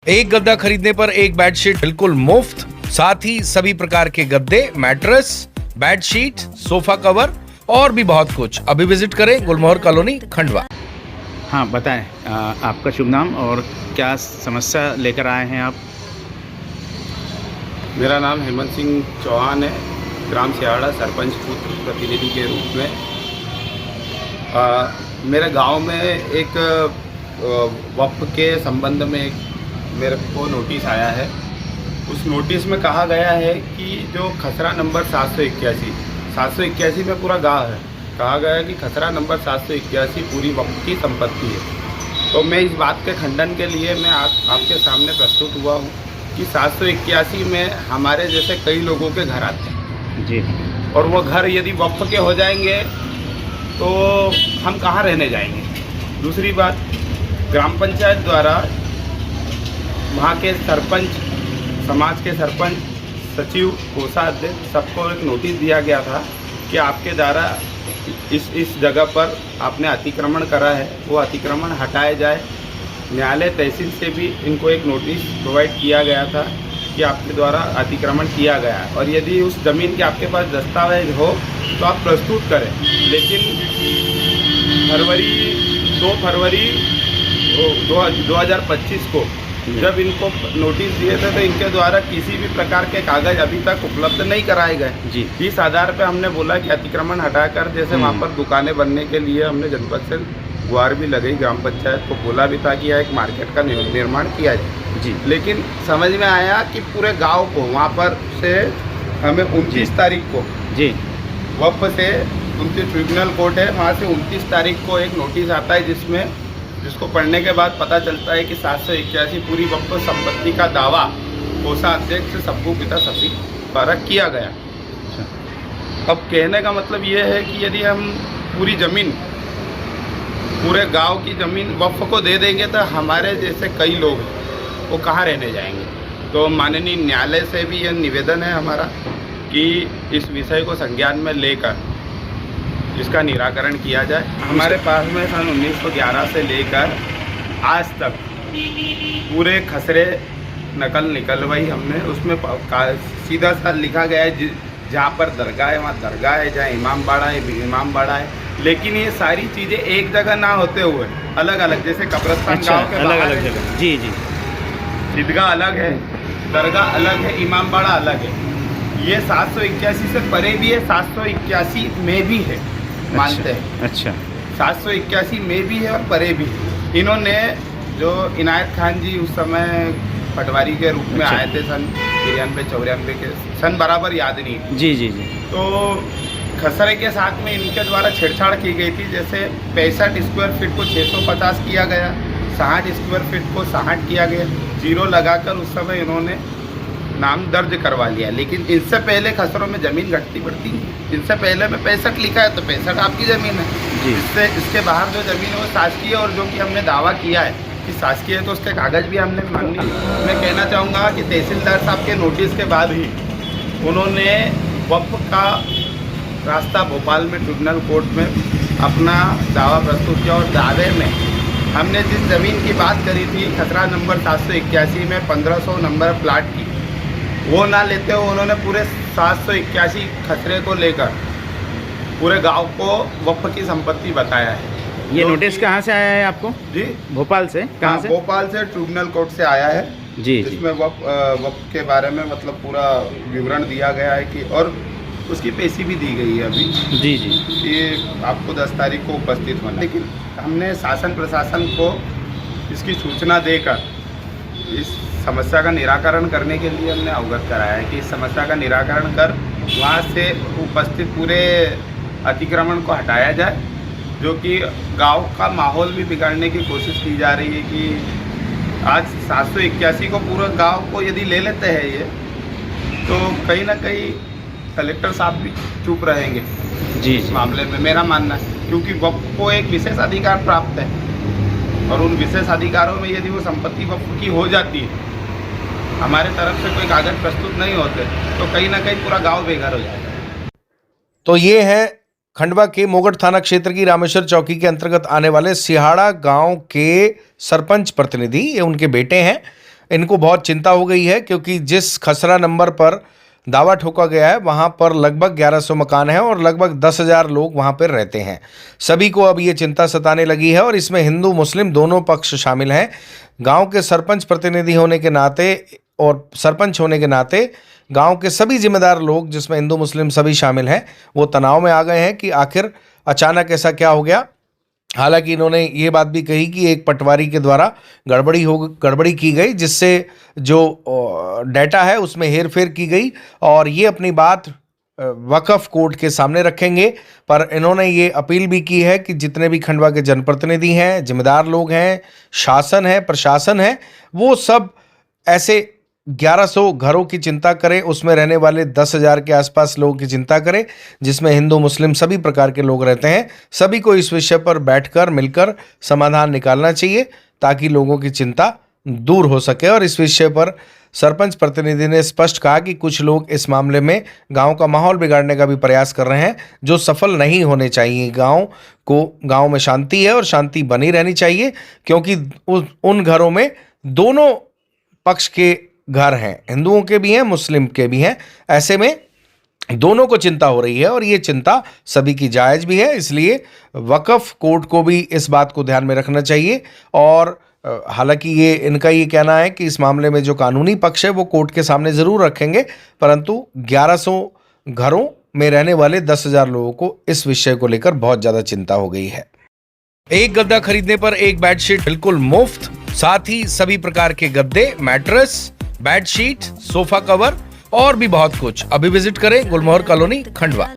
एक गद्दा खरीदने पर एक बेडशीट बिल्कुल मुफ्त, साथ ही सभी प्रकार के गद्दे, मैट्रेस, बेडशीट, सोफा कवर और भी बहुत कुछ। अभी विजिट करें गुलमोहर कॉलोनी, खंडवा। हाँ बताएं, आपका शुभ नाम और क्या समस्या लेकर आए हैं आप? मेरा नाम हेमंत सिंह चौहान है, ग्राम सिहाड़ा सरपंच पुत्र प्रतिनिधि के रूप में। मेरे गांव में एक वक्फ के संबंध में एक मेरे को नोटिस आया है। उस नोटिस में कहा गया है कि जो खसरा नंबर 781 में पूरा गांव है, कहा गया है कि खसरा नंबर 781 पूरी वक्फ की संपत्ति है। तो मैं इस बात के खंडन के लिए मैं आपके सामने प्रस्तुत हुआ हूँ कि 781 में हमारे जैसे कई लोगों के घर आते हैं जी, और वो घर यदि वक्फ के हो जाएंगे तो हम कहाँ रहने जाएंगे। दूसरी बात, ग्राम पंचायत द्वारा वहाँ के सरपंच, समाज के सरपंच, सचिव, कोषाध्यक्ष सबको एक नोटिस दिया गया था कि आपके द्वारा इस जगह पर आपने अतिक्रमण करा है, वो अतिक्रमण हटाया जाए। न्यायालय तहसील से भी इनको एक नोटिस प्रोवाइड किया गया था कि आपके द्वारा अतिक्रमण किया गया है और यदि उस ज़मीन के आपके पास दस्तावेज हो तो आप प्रस्तुत करें। लेकिन 2 फरवरी 2025 को जब इनको नोटिस दिए थे तो इनके द्वारा किसी भी प्रकार के कागज अभी तक उपलब्ध नहीं कराए गए जी। इस आधार पे हमने बोला कि अतिक्रमण हटाकर, जैसे वहाँ पर दुकानें बनने के लिए हमने जनपद से गुहार भी लगाई, ग्राम पंचायत को बोला भी था कि यह एक मार्केट का निर्माण किया जाए जी। लेकिन समझ में आया कि पूरे गांव को वहाँ पर से हमें 29 तारीख को जी वक्फ से 29 ट्रिब्यूनल कोर्ट है, वहाँ से 29 तारीख को एक नोटिस आता है जिसको पढ़ने के बाद पता चलता है कि 781 पूरी वक्फ संपत्ति का दावा कोषाध्यक्ष सब्बू पिता सफी द्वारा किया गया। अब कहने का मतलब ये है कि यदि हम पूरी ज़मीन, पूरे गांव की ज़मीन वक्फ को दे देंगे तो हमारे जैसे कई लोग हैं वो कहाँ रहने जाएंगे। तो माननीय न्यायालय से भी यह निवेदन है हमारा कि इस विषय को संज्ञान में लेकर इसका निराकरण किया जाए। हमारे पास में सन 1911 से लेकर आज तक पूरे खसरे नकल निकलवाई हमने, उसमें सीधा सा लिखा गया है जहाँ पर दरगाह है वहाँ दरगाह है, जहाँ इमाम बाड़ा है इमाम बाड़ा है। लेकिन ये सारी चीज़ें एक जगह ना होते हुए अलग अलग, जैसे कब्रस्तान गाँव के अलग अलग जगह, जी जी, ईदगाह अलग है, दरगाह अलग है, इमाम बाड़ा अलग है। ये 781 से परे भी है, 781 में भी है, मानते हैं। अच्छा, 781 में भी है और परे भी है। इन्होंने जो इनायत खान जी उस समय पटवारी के रूप में आए थे सन 93-94 के, सन बराबर याद नहीं जी जी जी। तो खसरे के साथ में इनके द्वारा छेड़छाड़ की गई थी। जैसे 65 स्क्वायर फीट को 650 किया गया, 60 स्क्वायर फीट को 60 किया गया, 0 लगाकर उस समय इन्होंने नाम दर्ज करवा लिया। लेकिन इनसे पहले खसरों में ज़मीन घटती बढ़ती नहीं। इनसे पहले में 65 लिखा है तो 65 आपकी ज़मीन है जी। इसके बाहर जो ज़मीन है वो शासकीय, और जो कि हमने दावा किया है कि शासकीय है तो उसके कागज़ भी हमने मान लिए। मैं कहना चाहूँगा कि तहसीलदार साहब के नोटिस के बाद ही उन्होंने वक्फ का रास्ता भोपाल में ट्रिब्यूनल कोर्ट में अपना दावा प्रस्तुत किया और दावे में हमने जिस ज़मीन की बात करी थी खसरा नंबर 781 में 1500 नंबर प्लाट की, वो ना लेते हुए उन्होंने पूरे 781 खसरे को लेकर पूरे गांव को वक्फ की संपत्ति बताया है। ये नोटिस कहाँ से आया है आपको? जी, भोपाल से। कहाँ से? भोपाल से ट्रिब्यूनल कोर्ट से आया है जी। इसमें वक्फ के बारे में मतलब पूरा विवरण दिया गया है कि, और उसकी पेशी भी दी गई है अभी जी जी, कि आपको 10 तारीख को उपस्थित होना। लेकिन हमने शासन प्रशासन को इसकी सूचना देकर इस समस्या का निराकरण करने के लिए हमने अवगत कराया है कि इस समस्या का निराकरण कर वहाँ से उपस्थित पूरे अतिक्रमण को हटाया जाए, जो कि गांव का माहौल भी बिगाड़ने की कोशिश की जा रही है। कि आज 781 को पूरा गांव को यदि ले लेते हैं ये, तो कहीं ना कहीं कलेक्टर साहब भी चुप रहेंगे जी इस मामले में, मेरा मानना है। क्योंकि वक्फ को एक विशेष अधिकार प्राप्त है और उन विशेष अधिकारों में यदि वो संपत्ति वक्फ की हो जाती है, हमारे तरफ से कोई कागज प्रस्तुत नहीं होते, तो कहीं ना कहीं पूरा गांव बेघर हो जाएगा। तो ये है खंडवा के मोगढ़ थाना क्षेत्र की रामेश्वर चौकी के अंतर्गत आने वाले सिहाड़ा गांव के सरपंच प्रतिनिधि, ये उनके बेटे हैं। इनको बहुत चिंता हो गई है, क्योंकि जिस खसरा नंबर पर दावा ठोका गया है वहां पर लगभग 1100 मकान हैं और लगभग 10,000 लोग वहां पर रहते हैं। सभी को अब ये चिंता सताने लगी है और इसमें हिंदू मुस्लिम दोनों पक्ष शामिल हैं। गांव के सरपंच प्रतिनिधि होने के नाते और सरपंच होने के नाते गांव के सभी जिम्मेदार लोग, जिसमें हिंदू मुस्लिम सभी शामिल हैं, वो तनाव में आ गए हैं कि आखिर अचानक ऐसा क्या हो गया। हालांकि इन्होंने ये बात भी कही कि एक पटवारी के द्वारा गड़बड़ी की गई, जिससे जो डाटा है उसमें हेरफेर की गई और ये अपनी बात वक्फ कोर्ट के सामने रखेंगे। पर इन्होंने ये अपील भी की है कि जितने भी खंडवा के जनप्रतिनिधि हैं, जिम्मेदार लोग हैं, शासन है, प्रशासन है, वो सब ऐसे 1100 घरों की चिंता करें, उसमें रहने वाले 10,000 के आसपास लोगों की चिंता करें, जिसमें हिंदू मुस्लिम सभी प्रकार के लोग रहते हैं। सभी को इस विषय पर बैठकर मिलकर समाधान निकालना चाहिए ताकि लोगों की चिंता दूर हो सके। और इस विषय पर सरपंच प्रतिनिधि ने स्पष्ट कहा कि कुछ लोग इस मामले में गांव का माहौल बिगाड़ने का भी प्रयास कर रहे हैं, जो सफल नहीं होने चाहिए। गांव में शांति है और शांति बनी रहनी चाहिए, क्योंकि उन घरों में दोनों पक्ष के घर हैं, हिंदुओं के भी हैं, मुस्लिम के भी हैं। ऐसे में दोनों को चिंता हो रही है और ये चिंता सभी की जायज़ भी है, इसलिए वक्फ कोर्ट को भी इस बात को ध्यान में रखना चाहिए। और हालांकि ये इनका ये कहना है कि इस मामले में जो कानूनी पक्ष है वो कोर्ट के सामने ज़रूर रखेंगे, परंतु 1100 घरों में रहने वाले 10,000 लोगों को इस विषय को लेकर बहुत ज़्यादा चिंता हो गई है। एक गद्दा खरीदने पर एक बेडशीट बिल्कुल मुफ्त, साथ ही सभी प्रकार के गद्दे, मैट्रेस, बेडशीट, सोफा कवर और भी बहुत कुछ। अभी विजिट करें गुलमोहर कॉलोनी, खंडवा।